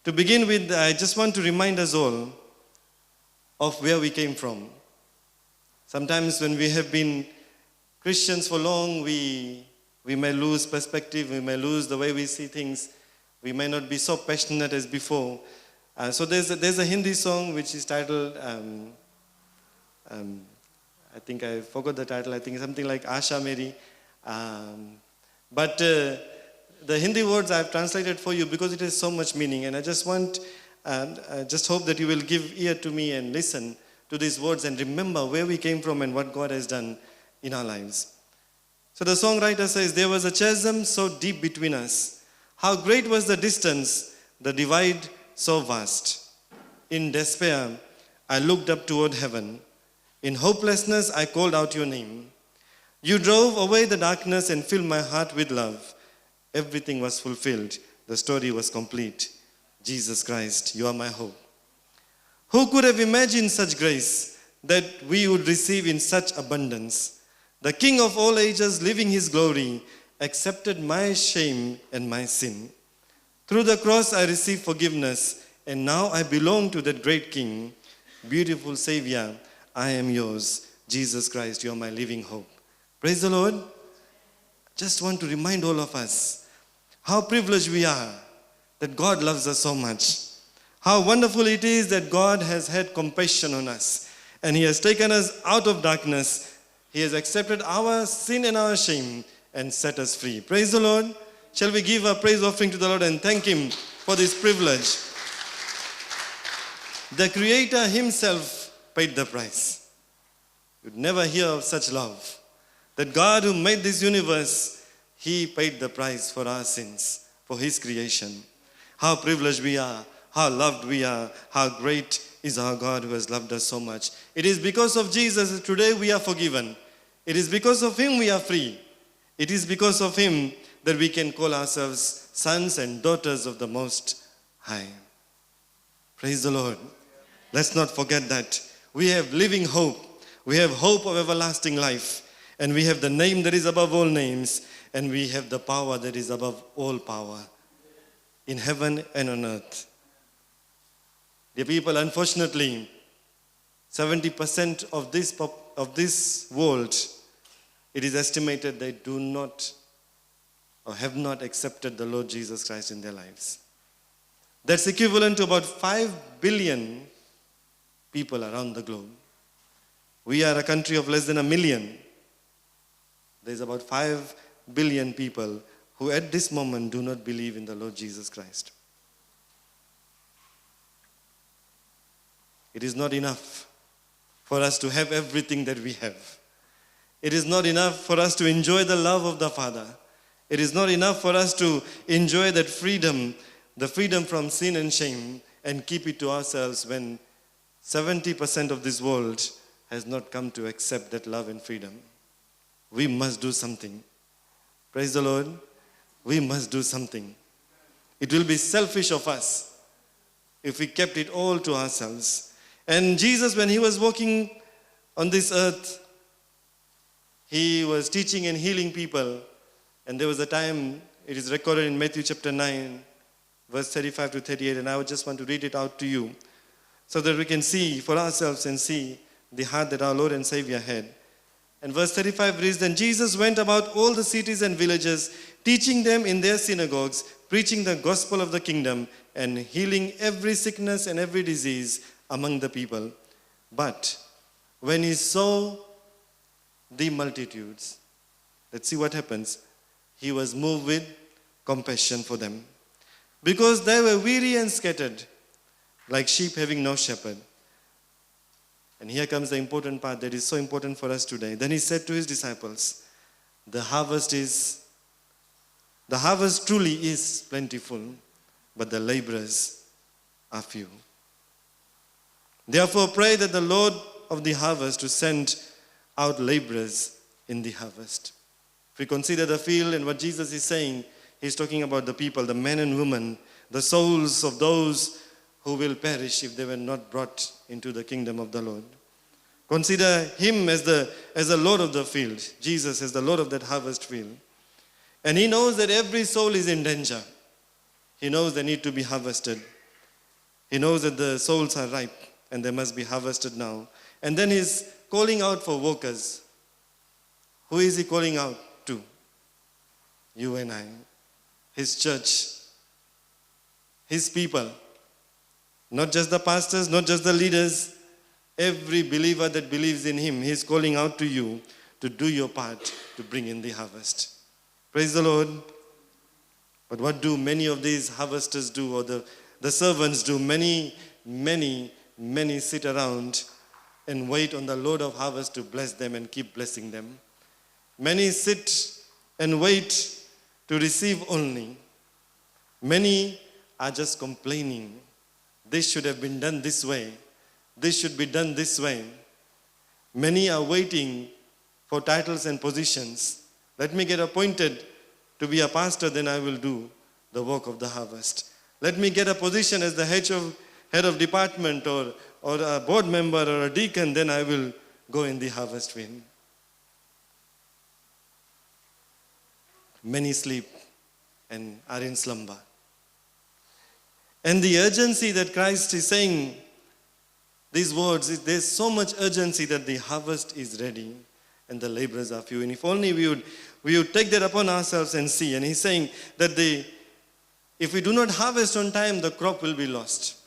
To begin with, I just want to remind us all of where we came from. Sometimes when we have been Christians for long, we may lose perspective, we may lose the way we see things, we may not be so passionate as before. So there's a Hindi song which is titled, I think I forgot the title, I think something like Asha Meri. But the Hindi words I've translated for you because it has so much meaning, and I just want, I just hope that you will give ear to me and listen to these words and remember where we came from and what God has done in our lives. So the songwriter says, there was a chasm so deep between us. How great was the distance, the divide so vast. In despair, I looked up toward heaven. In hopelessness, I called out your name. You drove away the darkness and filled my heart with love. Everything was fulfilled. The story was complete. Jesus Christ, you are my hope. Who could have imagined such grace that we would receive in such abundance? The King of all ages, living his glory, accepted my shame and my sin. Through the cross, I received forgiveness, and now I belong to that great King. Beautiful Savior, I am yours. Jesus Christ, you are my living hope. Praise the Lord. Just want to remind all of us how privileged we are that God loves us so much. How wonderful it is that God has had compassion on us and He has taken us out of darkness. He has accepted our sin and our shame and set us free. Praise the Lord. Shall we give a praise offering to the Lord and thank Him for this privilege? The Creator Himself paid the price. You'd never hear of such love. That God who made this universe, He paid the price for our sins, for His creation. How privileged we are, how loved we are, how great is our God who has loved us so much. It is because of Jesus that today we are forgiven. It is because of Him we are free. It is because of Him that we can call ourselves sons and daughters of the Most High. Praise the Lord. Let's not forget that. We have living hope. We have hope of everlasting life. And we have the name that is above all names. And we have the power that is above all power. In heaven and on earth. Dear people, unfortunately, 70% of this world, it is estimated they do not or have not accepted the Lord Jesus Christ in their lives. That's equivalent to about 5 billion people around the globe. We are a country of less than 1 million. There's about 5 billion people who at this moment do not believe in the Lord Jesus Christ. It is not enough for us to have everything that we have. It is not enough for us to enjoy the love of the Father. It is not enough for us to enjoy that freedom, the freedom from sin and shame, and keep it to ourselves when 70% of this world has not come to accept that love and freedom. We must do something. Praise the Lord. We must do something. It will be selfish of us if we kept it all to ourselves. And Jesus, when He was walking on this earth, He was teaching and healing people. And there was a time, it is recorded in Matthew chapter 9, verse 35 to 38, and I would just want to read it out to you so that we can see for ourselves and see the heart that our Lord and Savior had. And verse 35 reads, Then Jesus went about all the cities and villages, teaching them in their synagogues, preaching the gospel of the kingdom, and healing every sickness and every disease among the people. But when He saw the multitudes, let's see what happens. He was moved with compassion for them, because they were weary and scattered, like sheep having no shepherd. And here comes the important part that is so important for us today. Then He said to His disciples, the harvest truly is plentiful, but the laborers are few. Therefore pray that the Lord of the harvest to send out laborers in the harvest. If we consider the field and what Jesus is saying, He's talking about the people, the men and women, the souls of those who will perish if they were not brought into the kingdom of the Lord. Consider Him as the Lord of the field, Jesus as the Lord of that harvest field. And He knows that every soul is in danger. He knows they need to be harvested. He knows that the souls are ripe and they must be harvested now. And then he's calling out for workers. Who is he calling out to? You and I. His church. His people. Not just the pastors, not just the leaders. Every believer that believes in him, he's calling out to you to do your part to bring in the harvest. Praise the Lord. But what do many of these harvesters do, or the servants do? Many sit around and wait on the Lord of harvest to bless them and keep blessing them. Many sit and wait to receive only. Many are just complaining. This should have been done this way. This should be done this way. Many are waiting for titles and positions. Let me get appointed to be a pastor, then I will do the work of the harvest. Let me get a position as the head of department or a board member or a deacon, then I will go in the harvest field. Many sleep and are in slumber. And the urgency that Christ is saying, these words, there's so much urgency that the harvest is ready and the laborers are few. And if only we would take that upon ourselves and see. And he's saying that if we do not harvest on time, the crop will be lost.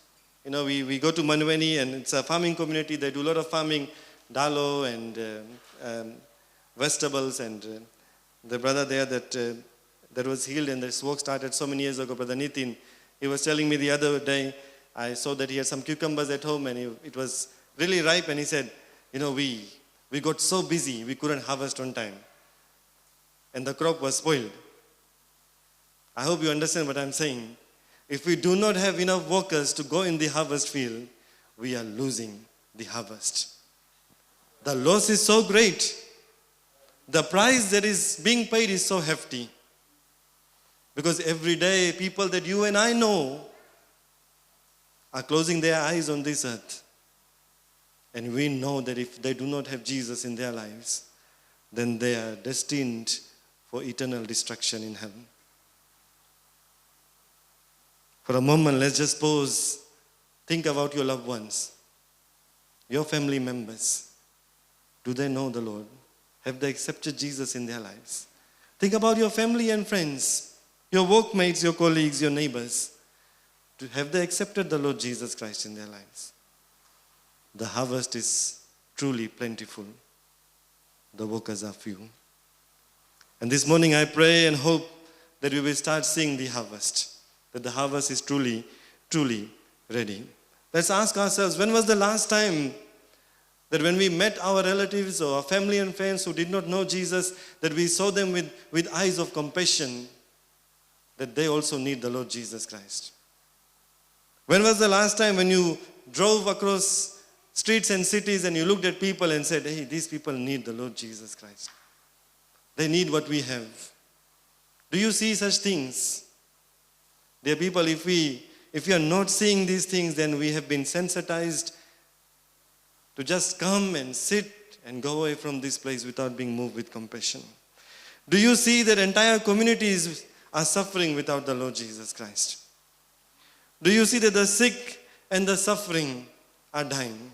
You know, we go to Manveni, and it's a farming community. They do a lot of farming, dalo and vegetables. And the brother there that was healed and this work started so many years ago, Brother Nitin, he was telling me the other day, I saw that he had some cucumbers at home and it was really ripe, and he said, you know, we got so busy, we couldn't harvest on time. And the crop was spoiled. I hope you understand what I'm saying. If we do not have enough workers to go in the harvest field, we are losing the harvest. The loss is so great. The price that is being paid is so hefty. Because every day, people that you and I know are closing their eyes on this earth. And we know that if they do not have Jesus in their lives, then they are destined for eternal destruction in hell. For a moment, let's just pause. Think about your loved ones, your family members. Do they know the Lord? Have they accepted Jesus in their lives? Think about your family and friends, your workmates, your colleagues, your neighbors. Have they accepted the Lord Jesus Christ in their lives? The harvest is truly plentiful. The workers are few. And this morning I pray and hope that we will start seeing the harvest. That the harvest is truly, truly ready. Let's ask ourselves, when was the last time that when we met our relatives or our family and friends who did not know Jesus, that we saw them with eyes of compassion, that they also need the Lord Jesus Christ? When was the last time when you drove across streets and cities and you looked at people and said, hey, these people need the Lord Jesus Christ. They need what we have. Do you see such things? Dear people, if we are not seeing these things, then we have been sensitized to just come and sit and go away from this place without being moved with compassion. Do you see that entire communities are suffering without the Lord Jesus Christ? Do you see that the sick and the suffering are dying?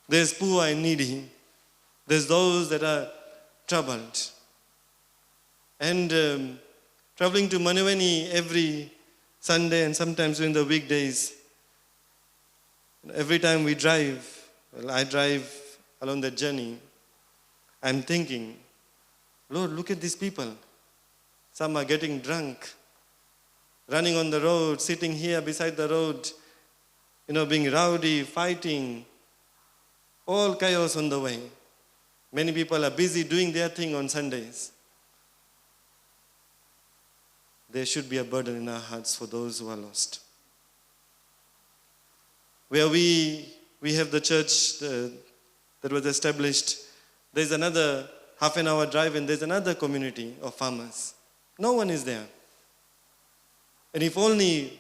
There's poor and needy. There's those that are troubled. And traveling to Manuveni every Sunday and sometimes during the weekdays, every time we drive, I drive along that journey, I'm thinking, Lord, look at these people. Some are getting drunk, running on the road, sitting here beside the road, being rowdy, fighting, all chaos on the way. Many people are busy doing their thing on Sundays. There should be a burden in our hearts for those who are lost. Where we have the church that was established, there's another half an hour drive and there's another community of farmers. No one is there. And if only,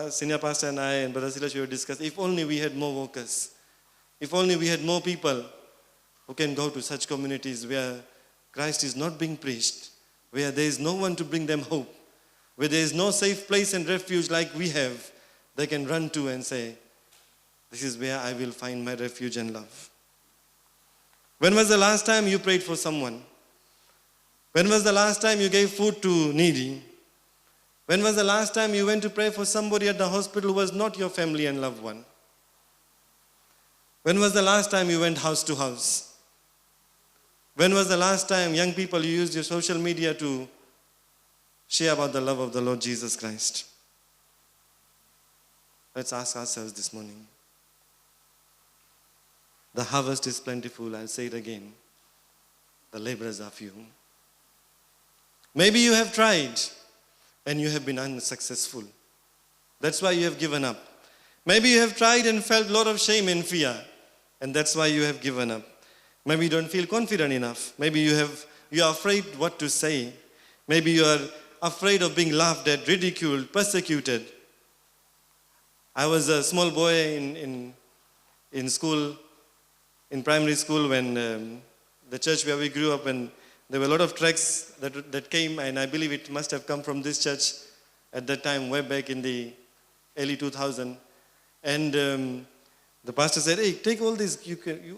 Senior Pastor and I and Brother Silas, we would discuss, if only we had more workers, if only we had more people who can go to such communities where Christ is not being preached, where there is no one to bring them hope, where there is no safe place and refuge like we have, they can run to and say, this is where I will find my refuge and love. When was the last time you prayed for someone? When was the last time you gave food to needy? When was the last time you went to pray for somebody at the hospital who was not your family and loved one? When was the last time you went house to house? When was the last time, young people, you used your social media to share about the love of the Lord Jesus Christ? Let's ask ourselves this morning. The harvest is plentiful. I'll say it again. The laborers are few. Maybe you have tried and you have been unsuccessful. That's why you have given up. Maybe you have tried and felt a lot of shame and fear, and that's why you have given up. Maybe you don't feel confident enough. Maybe you are afraid what to say. Maybe you are afraid of being laughed at, ridiculed, persecuted. I was a small boy in school, in primary school, when the church where we grew up, and there were a lot of tracts that came, and I believe it must have come from this church at that time, way back in the early 2000. And the pastor said, hey, take all this,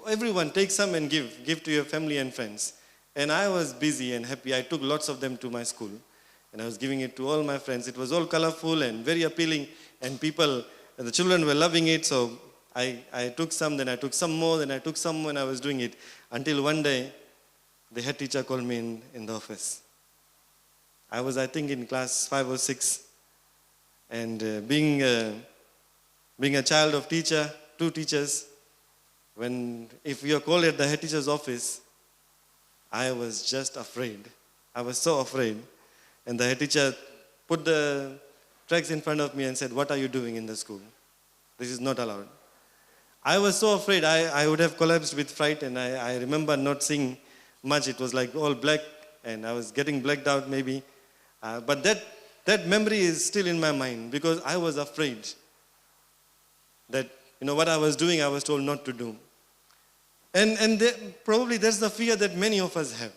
everyone take some and give to your family and friends. And I was busy and happy. I took lots of them to my school, and I was giving it to all my friends. It was all colorful and very appealing, and the children were loving it. So I took some, then I took some more, then I took some when I was doing it, until one day the head teacher called me in the office. I was, I think, in class 5 or 6, and being a child of two teachers, if you are called at the head teacher's office, I was just afraid. I was so afraid. And the head teacher put the tracts in front of me and said, what are you doing in the school? This is not allowed. I was so afraid. I would have collapsed with fright, and I remember not seeing much. It was like all black, and I was getting blacked out maybe. But that memory is still in my mind, because I was afraid that, what I was doing, I was told not to do. And probably that's the fear that many of us have.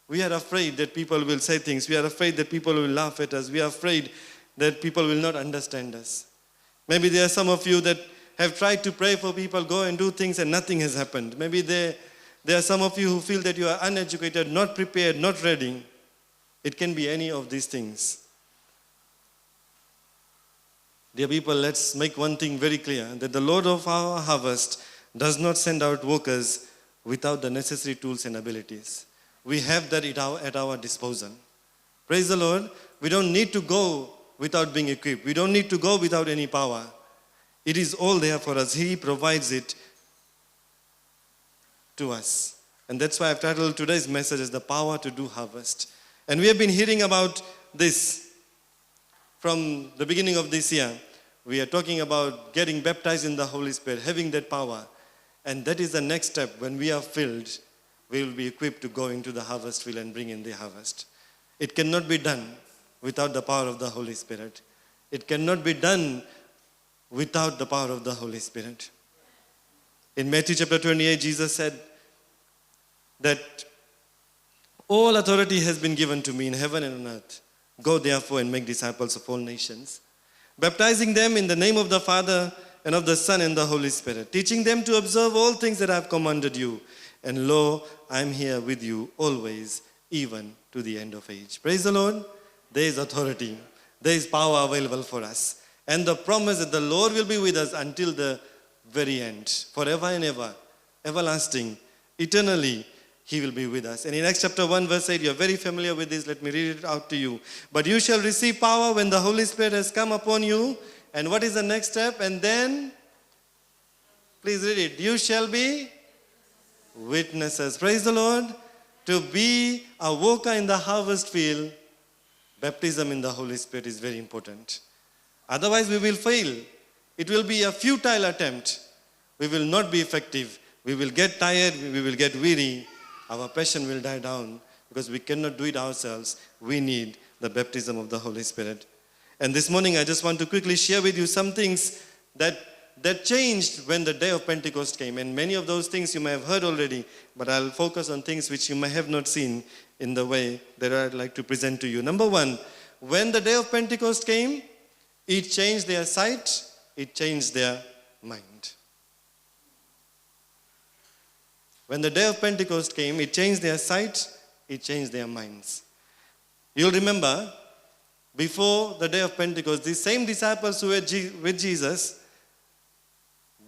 We are afraid that people will say things. We are afraid that people will laugh at us. We are afraid that people will not understand us. Maybe there are some of you that have tried to pray for people, go and do things, and nothing has happened. Maybe there are some of you who feel that you are uneducated, not prepared, not ready. It can be any of these things. Dear people, let's make one thing very clear, that the Lord of our harvest does not send out workers without the necessary tools and abilities. We have that at our disposal. Praise the Lord. We don't need to go without being equipped. We don't need to go without any power. It is all there for us. He provides it to us. And that's why I've titled today's message as The Power to Do Harvest. And we have been hearing about this from the beginning of this year. We are talking about getting baptized in the Holy Spirit, having that power. And that is the next step. When we are filled, we will be equipped to go into the harvest field and bring in the harvest. It cannot be done without the power of the Holy Spirit. It cannot be done without the power of the Holy Spirit. In Matthew chapter 28, Jesus said that all authority has been given to me in heaven and on earth. Go therefore and make disciples of all nations, baptizing them in the name of the Father and of the Son and the Holy Spirit, teaching them to observe all things that I have commanded you. And lo, I am here with you always, even to the end of age. Praise the Lord. There is authority. There is power available for us. And the promise that the Lord will be with us until the very end, forever and ever, everlasting, eternally, He will be with us. And in Acts chapter 1 verse 8, you're very familiar with this. Let me read it out to you. But you shall receive power when the Holy Spirit has come upon you. And what is the next step? And then, please read it. You shall be witnesses. Praise the Lord. To be a worker in the harvest field, baptism in the Holy Spirit is very important. Otherwise, we will fail. It will be a futile attempt. We will not be effective. We will get tired. We will get weary. Our passion will die down because we cannot do it ourselves. We need the baptism of the Holy Spirit. And this morning, I just want to quickly share with you some things that changed when the day of Pentecost came. And many of those things you may have heard already, but I'll focus on things which you may have not seen in the way that I'd like to present to you. Number one, when the day of Pentecost came, It changed their sight, it changed their mind. When the day of Pentecost came, it changed their sight, it changed their minds. You'll remember, before the day of Pentecost, these same disciples who were with Jesus,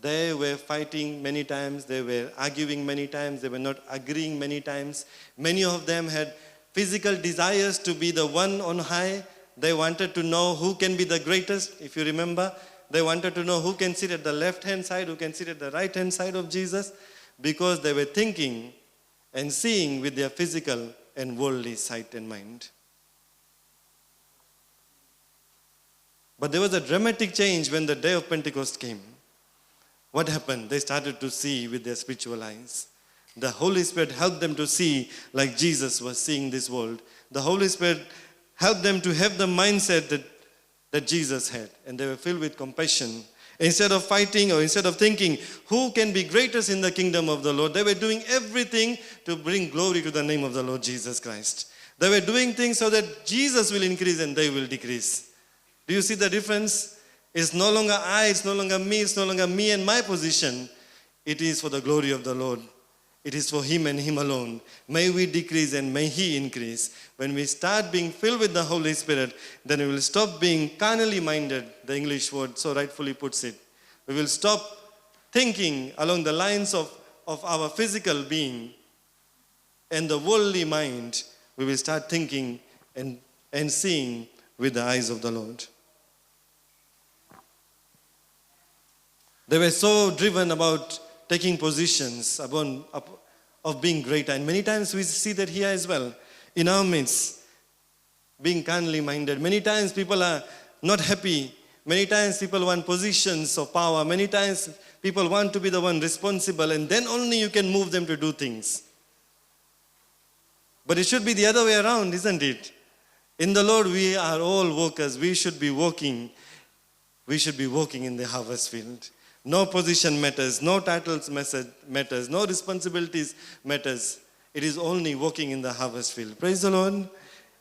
they were fighting many times, they were arguing many times, they were not agreeing many times. Many of them had physical desires to be the one on high. They wanted to know who can be the greatest, if you remember. They wanted to know who can sit at the left-hand side, who can sit at the right-hand side of Jesus, because they were thinking and seeing with their physical and worldly sight and mind. But there was a dramatic change when the day of Pentecost came. What happened? They started to see with their spiritual eyes. The Holy Spirit helped them to see like Jesus was seeing this world. The Holy Spirit helped them to have the mindset that Jesus had. And they were filled with compassion. Instead of fighting or instead of thinking, who can be greatest in the kingdom of the Lord? They were doing everything to bring glory to the name of the Lord Jesus Christ. They were doing things so that Jesus will increase and they will decrease. Do you see the difference? It's no longer I, it's no longer me, it's no longer me and my position. It is for the glory of the Lord. It is for Him and Him alone. May we decrease and may He increase. When we start being filled with the Holy Spirit, then we will stop being carnally minded, the English word so rightfully puts it. We will stop thinking along the lines of our physical being and the worldly mind. We will start thinking and seeing with the eyes of the Lord. They were so driven about taking positions, of being greater. And many times we see that here as well, in our midst, being carnally minded. Many times people are not happy. Many times people want positions of power. Many times people want to be the one responsible, and then only you can move them to do things. But it should be the other way around, isn't it? In the Lord, we are all workers. We should be working. We should be working in the harvest field. No position matters, no titles matters, no responsibilities matters. It is only working in the harvest field. Praise the Lord.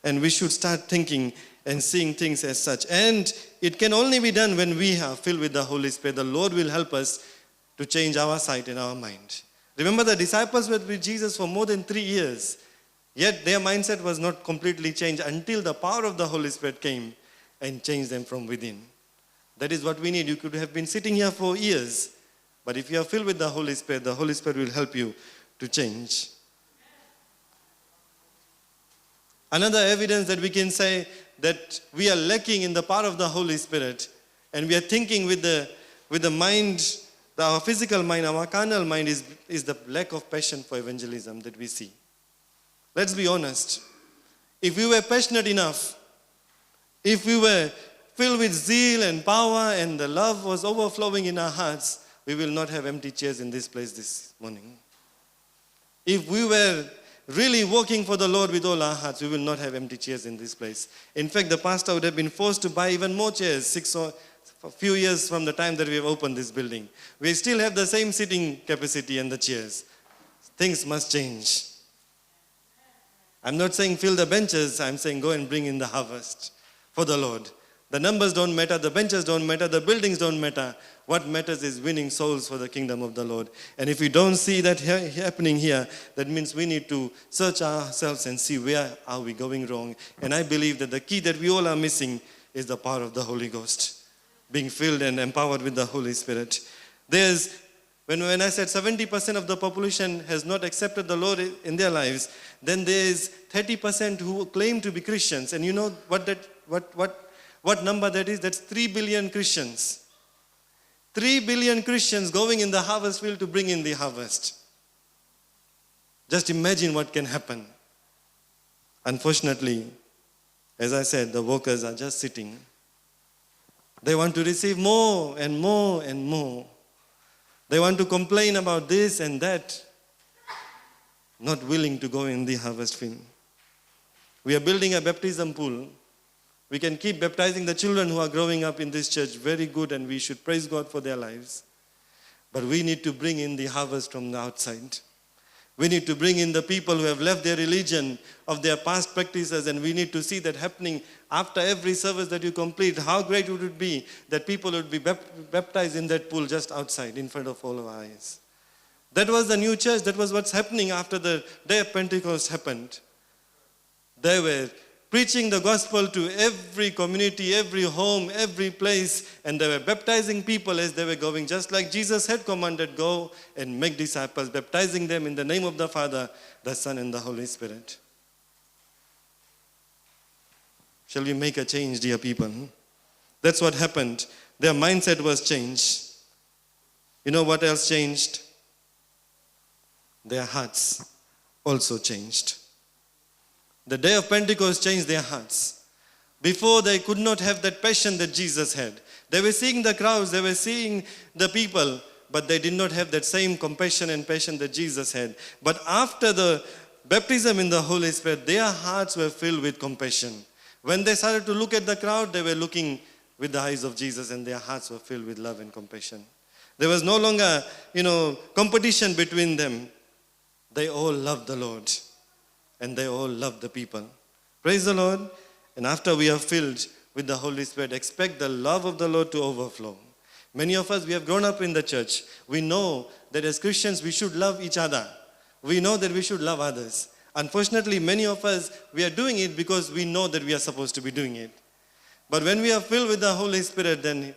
And we should start thinking and seeing things as such. And it can only be done when we are filled with the Holy Spirit. The Lord will help us to change our sight and our mind. Remember, the disciples were with Jesus for more than 3 years. Yet their mindset was not completely changed until the power of the Holy Spirit came and changed them from within. That is what we need. You could have been sitting here for years, but if you are filled with the Holy Spirit will help you to change. Another evidence that we can say that we are lacking in the power of the Holy Spirit, and we are thinking with the mind, our physical mind, our carnal mind, is the lack of passion for evangelism that we see. Let's be honest. If we were passionate enough, if we were filled with zeal and power and the love was overflowing in our hearts, we will not have empty chairs in this place this morning. If we were really working for the Lord with all our hearts, we will not have empty chairs in this place. In fact, the pastor would have been forced to buy even more chairs a few years from the time that we have opened this building. We still have the same sitting capacity and the chairs. Things must change. I'm not saying fill the benches, I'm saying go and bring in the harvest for the Lord. The numbers don't matter, the benches don't matter, the buildings don't matter. What matters is winning souls for the kingdom of the Lord. And if we don't see that happening here, that means we need to search ourselves and see where are we going wrong. And I believe that the key that we all are missing is the power of the Holy Ghost. Being filled and empowered with the Holy Spirit. When I said 70% of the population has not accepted the Lord in their lives, then there is 30% who claim to be Christians. And you know what number that is? That's 3 billion Christians. 3 billion Christians going in the harvest field to bring in the harvest. Just imagine what can happen. Unfortunately, as I said, the workers are just sitting. They want to receive more and more and more. They want to complain about this and that, not willing to go in the harvest field. We are building a baptism pool. We can keep baptizing the children who are growing up in this church, very good, and we should praise God for their lives. But we need to bring in the harvest from the outside. We need to bring in the people who have left their religion of their past practices, and we need to see that happening after every service that you complete. How great would it be that people would be baptized in that pool just outside in front of all of our eyes. That was the new church. That was what's happening after the day of Pentecost happened. They were preaching the gospel to every community, every home, every place, and they were baptizing people as they were going, just like Jesus had commanded, go and make disciples, baptizing them in the name of the Father, the Son, and the Holy Spirit. Shall we make a change, dear people? That's what happened. Their mindset was changed. You know what else changed? Their hearts also changed. The day of Pentecost changed their hearts. Before, they could not have that passion that Jesus had. They were seeing the crowds, they were seeing the people, but they did not have that same compassion and passion that Jesus had. But after the baptism in the Holy Spirit, their hearts were filled with compassion. When they started to look at the crowd, they were looking with the eyes of Jesus, and their hearts were filled with love and compassion. There was no longer, competition between them. They all loved the Lord. And they all love the people. Praise the Lord. And after we are filled with the Holy Spirit, expect the love of the Lord to overflow. Many of us, we have grown up in the church. We know that as Christians, we should love each other. We know that we should love others. Unfortunately, many of us, we are doing it because we know that we are supposed to be doing it. But when we are filled with the Holy Spirit, then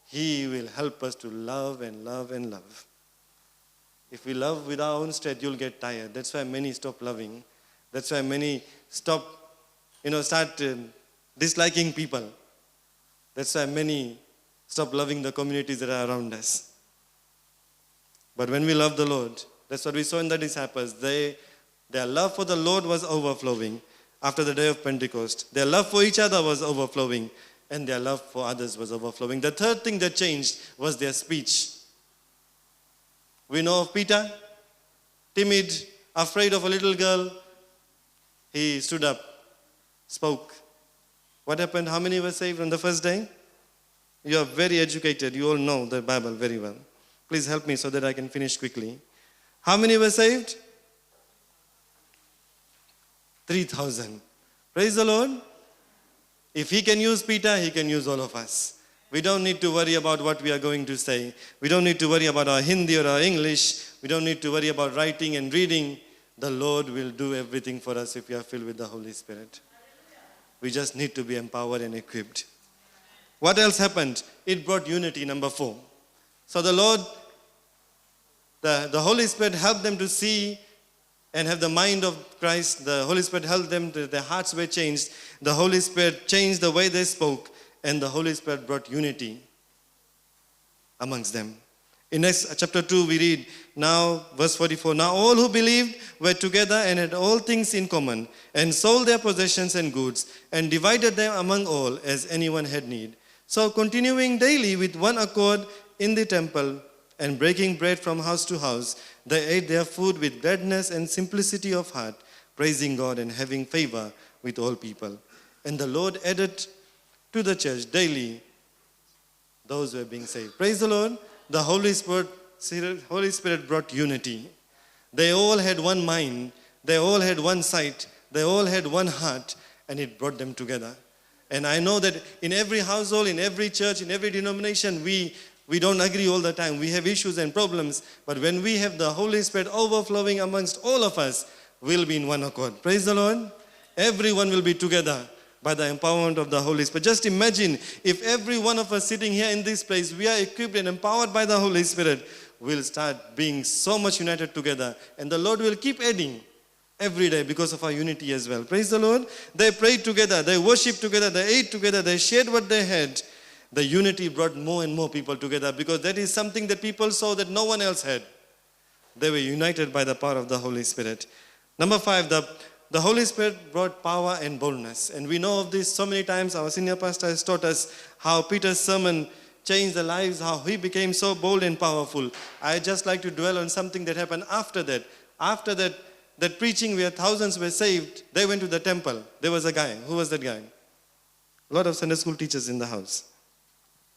He will help us to love and love and love. If we love with our own strength, you'll get tired. That's why many stop loving. That's why many start disliking people. That's why many stop loving the communities that are around us. But when we love the Lord, that's what we saw in the disciples. Their love for the Lord was overflowing after the day of Pentecost. Their love for each other was overflowing, and their love for others was overflowing. The third thing that changed was their speech. We know of Peter, timid, afraid of a little girl. He stood up, spoke. What happened? How many were saved on the first day? You are very educated. You all know the Bible very well. Please help me so that I can finish quickly. How many were saved? 3,000. Praise the Lord. If He can use Peter, He can use all of us. We don't need to worry about what we are going to say. We don't need to worry about our Hindi or our English. We don't need to worry about writing and reading. The Lord will do everything for us if we are filled with the Holy Spirit. We just need to be empowered and equipped. What else happened? It brought unity, number 4. So the Lord, the Holy Spirit helped them to see and have the mind of Christ. The Holy Spirit helped them, their hearts were changed. The Holy Spirit changed the way they spoke, and the Holy Spirit brought unity amongst them. In Acts chapter 2, we read, now, verse 44, now all who believed were together and had all things in common, and sold their possessions and goods, and divided them among all as anyone had need. So continuing daily with one accord in the temple, and breaking bread from house to house, they ate their food with gladness and simplicity of heart, praising God and having favor with all people. And the Lord added to the church daily those who were being saved. Praise the Lord. The Holy Spirit brought unity. They all had one mind. They all had one sight. They all had one heart, and it brought them together. And I know that in every household, in every church, in every denomination, we don't agree all the time. We have issues and problems. But when we have the Holy Spirit overflowing amongst all of us, we'll be in one accord. Praise the Lord. Everyone will be together by the empowerment of the Holy Spirit. Just imagine if every one of us sitting here in this place, we are equipped and empowered by the Holy Spirit, we'll start being so much united together. And the Lord will keep adding every day because of our unity as well. Praise the Lord. They prayed together, they worshiped together, they ate together, they shared what they had. The unity brought more and more people together because that is something that people saw that no one else had. They were united by the power of the Holy Spirit. Number 5, the Holy Spirit brought power and boldness. And we know of this so many times. Our senior pastor has taught us how Peter's sermon changed the lives, how he became so bold and powerful. I just like to dwell on something that happened after that. After that preaching where thousands were saved, they went to the temple. There was a guy. Who was that guy? A lot of Sunday school teachers in the house.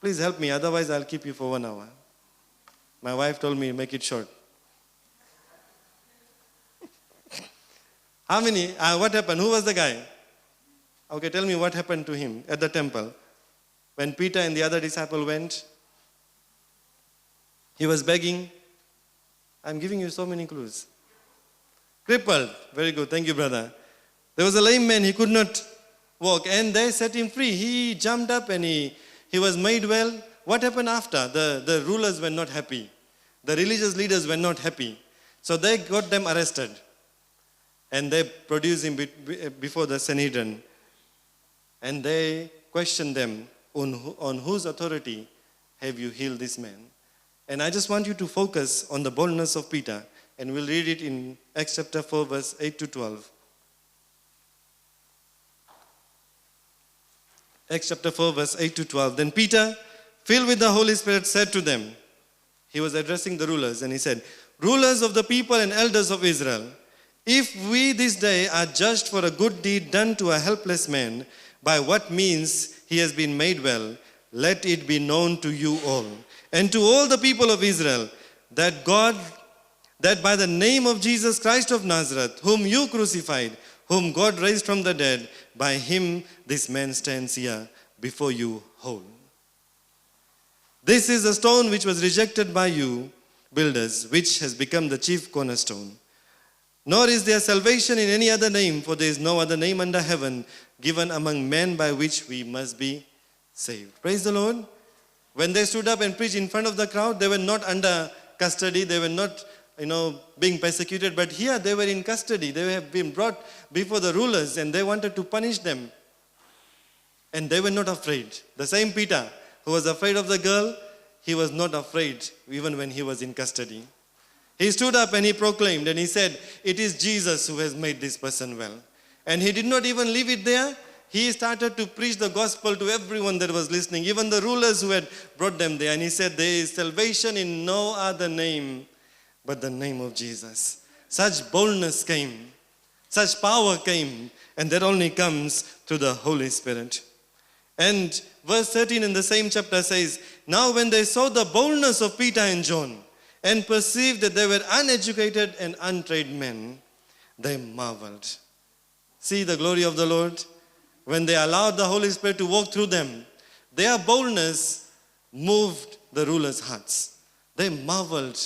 Please help me, otherwise I'll keep you for 1 hour. My wife told me, make it short. How many? What happened? Who was the guy? Okay, tell me what happened to him at the temple. When Peter and the other disciple went, he was begging. I'm giving you so many clues. Crippled. Very good. Thank you, brother. There was a lame man. He could not walk. And they set him free. He jumped up and he was made well. What happened after? The rulers were not happy. The religious leaders were not happy. So they got them arrested. And they produced him before the Sanhedrin. And they questioned them, on whose authority have you healed this man? And I just want you to focus on the boldness of Peter. And we'll read it in Acts chapter 4, verse 8 to 12. Acts chapter 4, verse 8 to 12. Then Peter, filled with the Holy Spirit, said to them, he was addressing the rulers, and he said, rulers of the people and elders of Israel, if we this day are judged for a good deed done to a helpless man, by what means he has been made well, let it be known to you all, and to all the people of Israel, that by the name of Jesus Christ of Nazareth, whom you crucified, whom God raised from the dead, by him this man stands here before you whole. This is a stone which was rejected by you builders, which has become the chief cornerstone. Nor is there salvation in any other name, for there is no other name under heaven given among men by which we must be saved. Praise the Lord. When they stood up and preached in front of the crowd, they were not under custody. They were not, being persecuted. But here they were in custody. They have been brought before the rulers and they wanted to punish them. And they were not afraid. The same Peter who was afraid of the girl, he was not afraid even when he was in custody. He stood up and he proclaimed and he said, it is Jesus who has made this person well. And he did not even leave it there. He started to preach the gospel to everyone that was listening, even the rulers who had brought them there. And he said, there is salvation in no other name but the name of Jesus. Such boldness came, such power came, and that only comes through the Holy Spirit. And verse 13 in the same chapter says, now when they saw the boldness of Peter and John and perceived that they were uneducated and untrained men, they marveled. See the glory of the Lord? When they allowed the Holy Spirit to walk through them, their boldness moved the rulers' hearts. They marveled.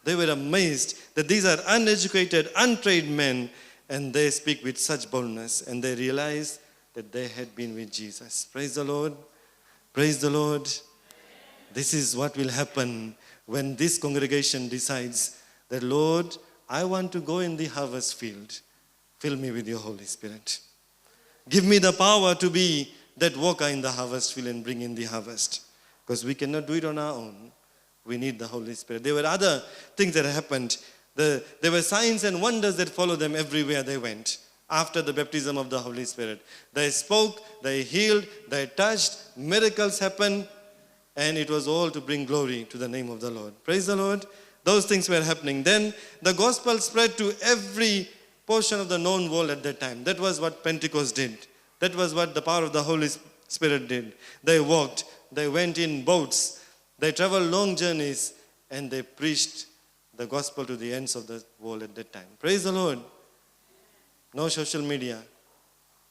They were amazed that these are uneducated, untrained men, and they speak with such boldness, and they realized that they had been with Jesus. Praise the Lord. Praise the Lord. This is what will happen when this congregation decides that, Lord, I want to go in the harvest field. Fill me with your Holy Spirit. Give me the power to be that worker in the harvest field and bring in the harvest. Because we cannot do it on our own. We need the Holy Spirit. There were other things that happened. There were signs and wonders that followed them everywhere they went after the baptism of the Holy Spirit. They spoke, they healed, they touched, miracles happened, and it was all to bring glory to the name of the Lord. Praise the Lord. Those things were happening. Then the gospel spread to every portion of the known world at that time. That was what Pentecost did. That was what the power of the Holy Spirit did. They walked, they went in boats, they traveled long journeys, and they preached the gospel to the ends of the world at that time. Praise the Lord. No social media,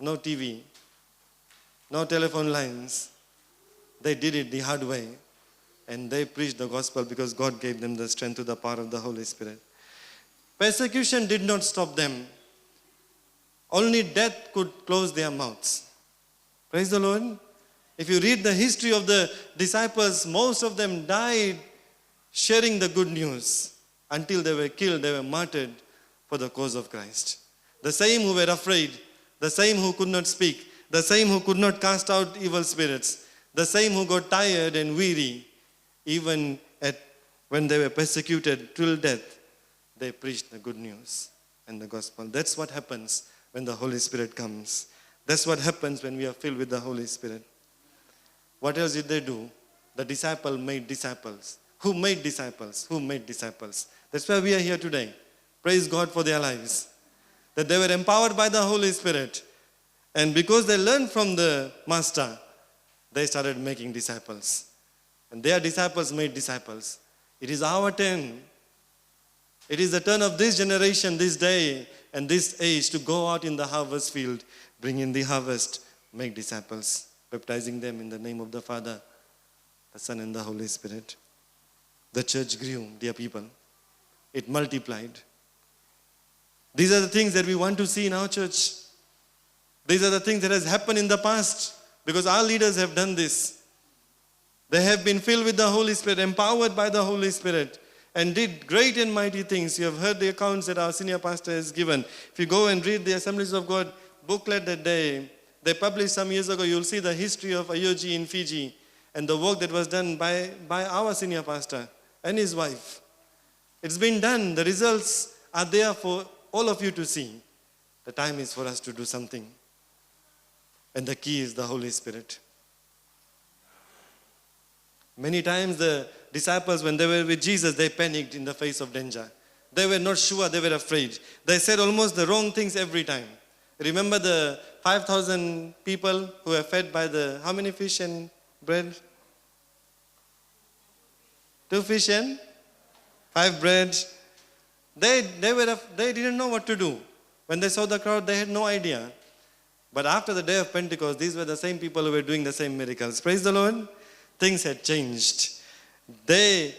no TV, no telephone lines. They did it the hard way. And they preached the gospel because God gave them the strength to the power of the Holy Spirit. Persecution did not stop them. Only death could close their mouths. Praise the Lord. If you read the history of the disciples, most of them died sharing the good news until they were killed, they were martyred for the cause of Christ. The same who were afraid, the same who could not speak, the same who could not cast out evil spirits, the same who got tired and weary, even when they were persecuted till death, they preached the good news and the gospel. That's what happens when the Holy Spirit comes. That's what happens when we are filled with the Holy Spirit. What else did they do? The disciple made disciples. Who made disciples? Who made disciples? That's why we are here today. Praise God for their lives. That they were empowered by the Holy Spirit. And because they learned from the Master, they started making disciples. And their disciples made disciples. It is our turn It is the turn of this generation, this day, and this age to go out in the harvest field, bring in the harvest, make disciples, baptizing them in the name of the Father, the Son, and the Holy Spirit. The church grew, dear people. It multiplied. These are the things that we want to see in our church. These are the things that has happened in the past because our leaders have done this. They have been filled with the Holy Spirit, empowered by the Holy Spirit, and did great and mighty things. You have heard the accounts that our senior pastor has given. If you go and read the Assemblies of God booklet that they published some years ago, you'll see the history of IOG in Fiji and the work that was done by our senior pastor and his wife. It's been done. The results are there for all of you to see. The time is for us to do something. And the key is the Holy Spirit. Many times the disciples, when they were with Jesus, they panicked in the face of danger. They were not sure, they were afraid. They said almost the wrong things every time. Remember the 5,000 people who were fed by the, how many fish and bread? 2 fish and 5 bread. They didn't know what to do. When they saw the crowd, they had no idea. But after the day of Pentecost, these were the same people who were doing the same miracles. Praise the Lord. Things had changed. They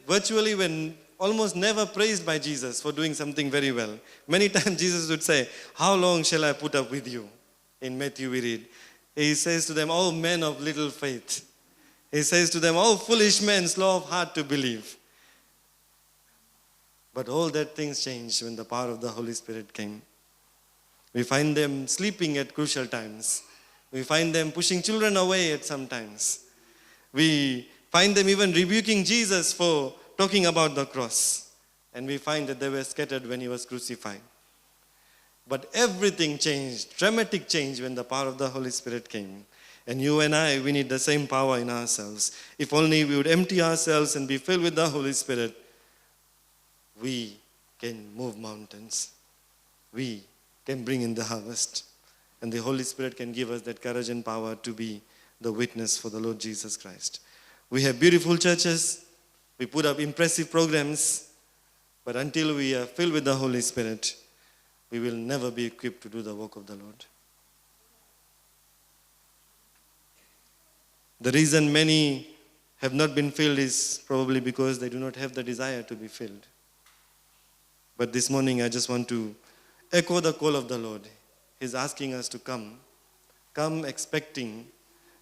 virtually were almost never praised by Jesus for doing something very well. Many times Jesus would say, "How long shall I put up with you?" In Matthew we read. He says to them, "Oh men of little faith." He says to them, "Oh foolish men, slow of heart to believe." But all that things changed when the power of the Holy Spirit came. We find them sleeping at crucial times. We find them pushing children away at some times. We find them even rebuking Jesus for talking about the cross. And we find that they were scattered when he was crucified. But everything changed, dramatic change when the power of the Holy Spirit came. And you and I, we need the same power in ourselves. If only we would empty ourselves and be filled with the Holy Spirit, we can move mountains. We can bring in the harvest. And the Holy Spirit can give us that courage and power to be the witness for the Lord Jesus Christ. We have beautiful churches. We put up impressive programs. But until we are filled with the Holy Spirit, we will never be equipped to do the work of the Lord. The reason many have not been filled is probably because they do not have the desire to be filled. But this morning I just want to echo the call of the Lord. He's asking us to come expecting,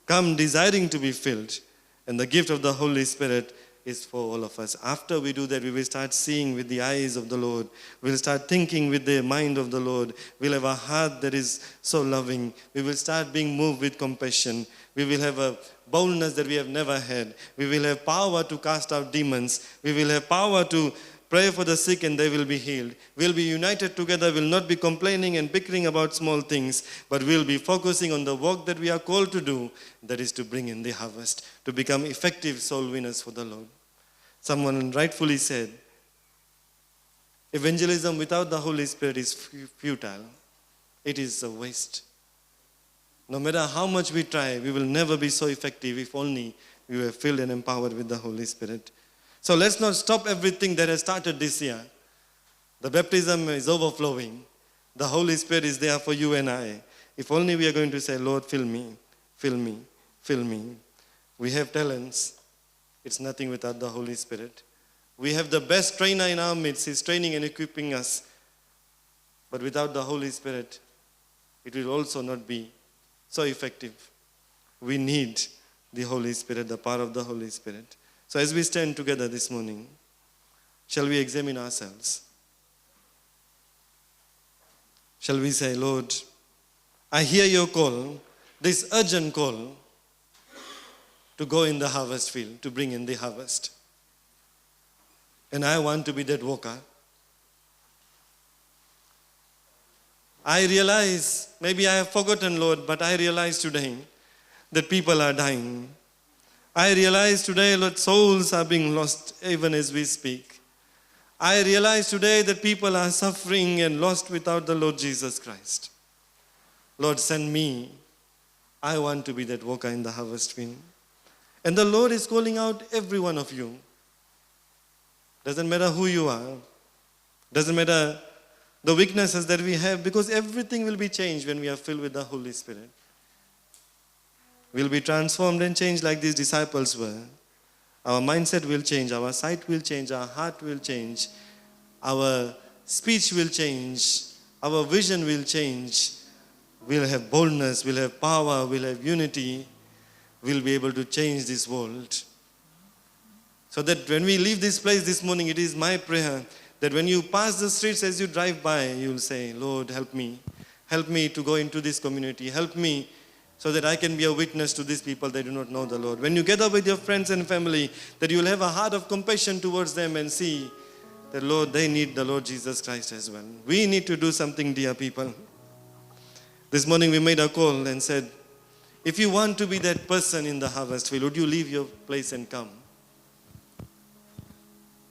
come desiring to be filled. And the gift of the Holy Spirit is for all of us. After we do that, we will start seeing with the eyes of the Lord. We'll start thinking with the mind of the Lord. We'll have a heart that is so loving. We will start being moved with compassion. We will have a boldness that we have never had. We will have power to cast out demons. We will have power to pray for the sick and they will be healed. We'll be united together. We'll not be complaining and bickering about small things, but we'll be focusing on the work that we are called to do, that is to bring in the harvest, to become effective soul winners for the Lord. Someone rightfully said, evangelism without the Holy Spirit is futile. It is a waste. No matter how much we try, we will never be so effective if only we were filled and empowered with the Holy Spirit. So let's not stop everything that has started this year. The baptism is overflowing. The Holy Spirit is there for you and I. If only we are going to say, "Lord, fill me, fill me, fill me." We have talents. It's nothing without the Holy Spirit. We have the best trainer in our midst. He's training and equipping us. But without the Holy Spirit, it will also not be so effective. We need the Holy Spirit, the power of the Holy Spirit. So as we stand together this morning, shall we examine ourselves? Shall we say, "Lord, I hear your call, this urgent call to go in the harvest field, to bring in the harvest. And I want to be that worker. I realize, maybe I have forgotten, Lord, but I realize today that people are dying. I realize today, Lord, souls are being lost even as we speak. I realize today that people are suffering and lost without the Lord Jesus Christ. Lord, send me. I want to be that worker in the harvest field." And the Lord is calling out every one of you. Doesn't matter who you are. Doesn't matter the weaknesses that we have, because everything will be changed when we are filled with the Holy Spirit. We'll be transformed and changed like these disciples were. Our mindset will change, our sight will change, our heart will change, our speech will change, our vision will change. We'll have boldness, we'll have power, we'll have unity. We'll be able to change this world. So that when we leave this place this morning, it is my prayer that when you pass the streets as you drive by, you'll say, Lord, help me. Help me to go into this community. Help me so that I can be a witness to these people that do not know the Lord. When you gather with your friends and family, that you'll have a heart of compassion towards them and see that, Lord, they need the Lord Jesus Christ as well. We need to do something, dear people. This morning we made a call and said, if you want to be that person in the harvest field, would you leave your place and come?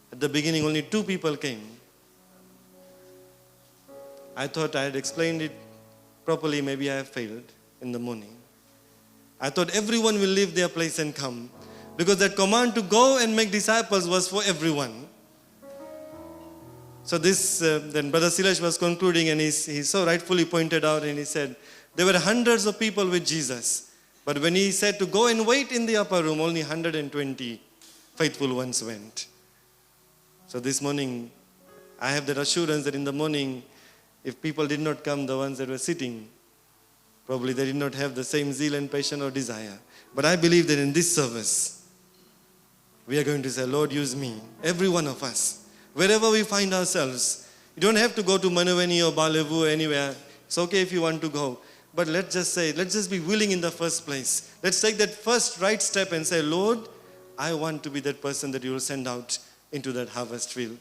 At the beginning, only 2 people came. I thought I had explained it properly. Maybe I have failed in the morning. I thought everyone will leave their place and come, because that command to go and make disciples was for everyone. So then Brother Silash was concluding, and he so rightfully pointed out, and he said, there were hundreds of people with Jesus. But when he said to go and wait in the upper room, only 120 faithful ones went. So this morning, I have that assurance that in the morning, if people did not come, the ones that were sitting, probably they did not have the same zeal and passion or desire. But I believe that in this service, we are going to say, Lord, use me, every one of us. Wherever we find ourselves, you don't have to go to Manavani or Balevu or anywhere. It's okay if you want to go. But let's just be willing in the first place. Let's take that first right step and say, Lord, I want to be that person that you will send out into that harvest field.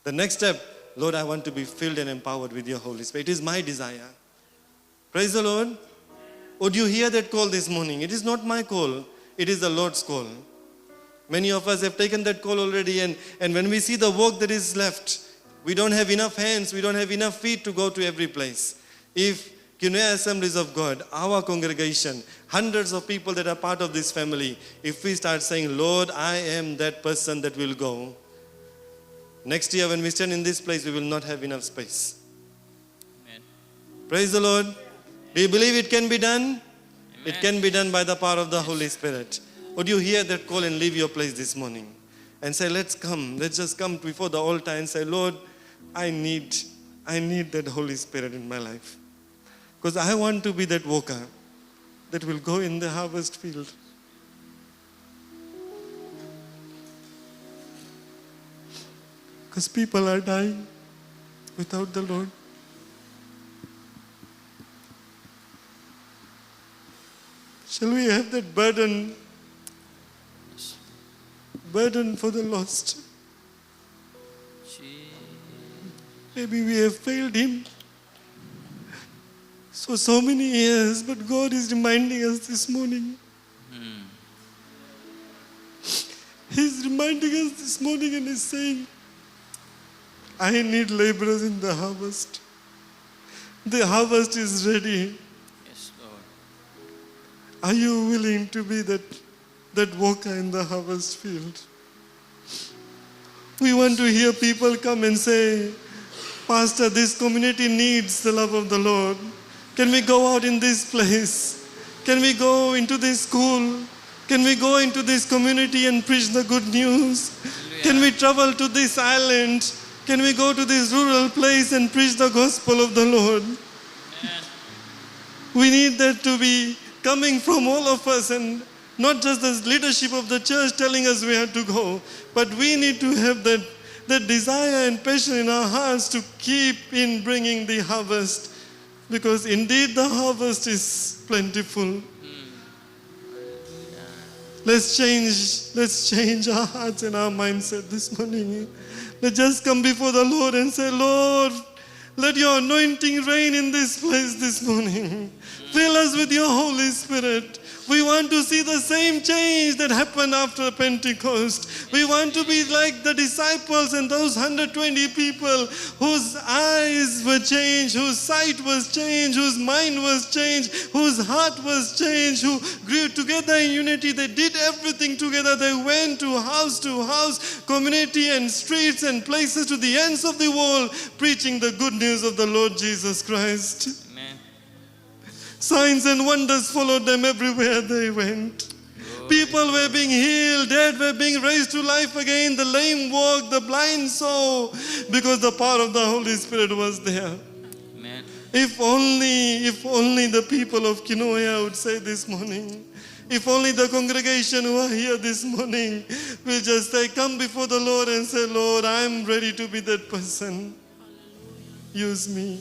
The next step, Lord, I want to be filled and empowered with your Holy Spirit. It is my desire. Praise the Lord. Would you hear that call this morning? It is not my call. It is the Lord's call. Many of us have taken that call already, and when we see the work that is left, we don't have enough hands, we don't have enough feet to go to every place. If Kinuya Assemblies of God, our congregation, hundreds of people that are part of this family, if we start saying, Lord, I am that person that will go, next year when we stand in this place, we will not have enough space. Amen. Praise the Lord. Do you believe it can be done? Amen. It can be done by the power of the Holy Spirit. Would you hear that call and leave your place this morning? And say, let's just come before the altar and say, Lord, I need that Holy Spirit in my life. Because I want to be that worker that will go in the harvest field. Because people are dying without the Lord. Shall we have that burden for the lost? Maybe we have failed Him so many years, but God is reminding us this morning. He's reminding us this morning and He's saying, I need laborers in the harvest. The harvest is ready. Yes, Lord. Are you willing to be that worker in the harvest field? We want to hear people come and say, Pastor, this community needs the love of the Lord. Can we go out in this place? Can we go into this school? Can we go into this community and preach the good news? Hallelujah. Can we travel to this island? Can we go to this rural place and preach the gospel of the Lord? Amen. We need that to be coming from all of us, and not just the leadership of the church telling us where to go, but we need to have that desire and passion in our hearts to keep in bringing the harvest, because indeed the harvest is plentiful. Let's change our hearts and our mindset this morning. Let's just come before the Lord and say, Lord, let your anointing reign in this place this morning. Fill us with your Holy Spirit. We want to see the same change that happened after Pentecost. We want to be like the disciples and those 120 people whose eyes were changed, whose sight was changed, whose mind was changed, whose heart was changed, who grew together in unity. They did everything together. They went to house, community and streets and places to the ends of the world, preaching the good news of the Lord Jesus Christ. Amen. Signs and wonders followed them everywhere they went. People were being healed, dead were being raised to life again, the lame walked, the blind saw, because the power of the Holy Spirit was there. Amen. If only the people of Kinoya would say this morning, if only the congregation who are here this morning will just say, come before the Lord and say, Lord, I am ready to be that person. Use me.